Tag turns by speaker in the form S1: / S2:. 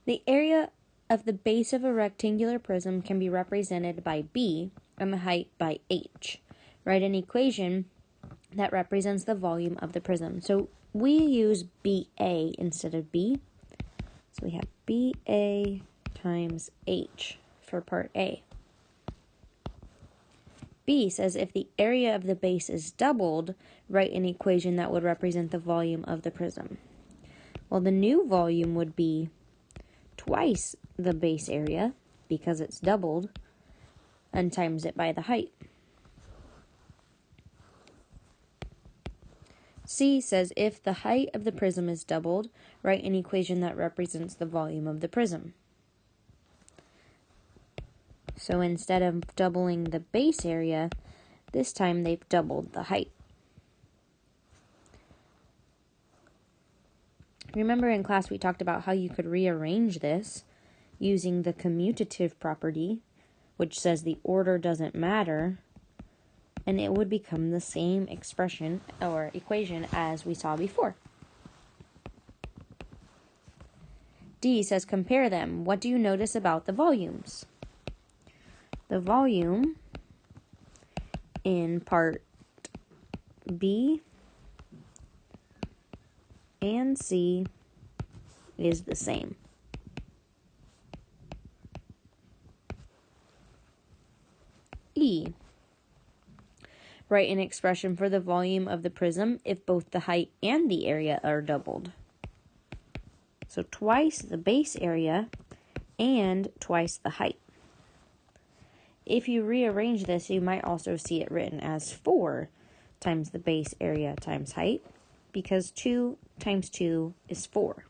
S1: The area of the base of a rectangular prism can be represented by B and the height by H. Write an equation that represents the volume of the prism. So we use BA instead of B. So we have BA times H for part A. B says if the area of the base is doubled, write an equation that would represent the volume of the prism. Well, the new volume would be twice the base area, because it's doubled, and times it by the height. C says if the height of the prism is doubled, write an equation that represents the volume of the prism. So instead of doubling the base area, this time they've doubled the height. Remember in class we talked about how you could rearrange this using the commutative property, which says the order doesn't matter, and it would become the same expression or equation as we saw before. D says compare them. What do you notice about the volumes? The volume in part B and C is the same. E. Write an expression for the volume of the prism if both the height and the area are doubled. So twice the base area and twice the height. If you rearrange this, you might also see it written as 4 times the base area times height, because 2 times 2 is 4.